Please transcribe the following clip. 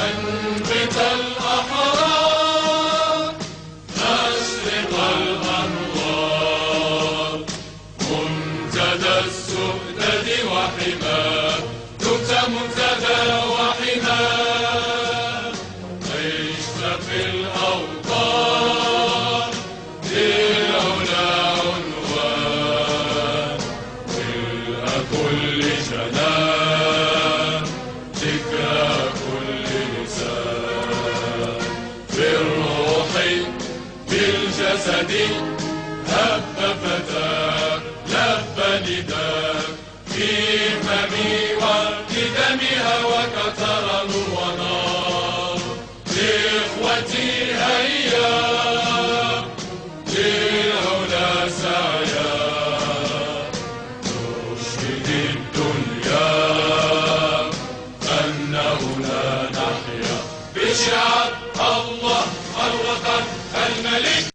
منبت الأحرار، مشرق الأنوار، منتدى السؤدد وحماه، دمت منتدى وحماه، عشت في الأوطان للعلا عنوان، ملء كل جنان، ذكرى كل لسان، في الروح بالجسد هب فتاك، لب نداك، في فمي وبدمي هواك ترى نور ونار، لإخوتي هيا للعلا سعيا، نشهد الدنيا أنه لا نحيا بشعار الله الوطن الملك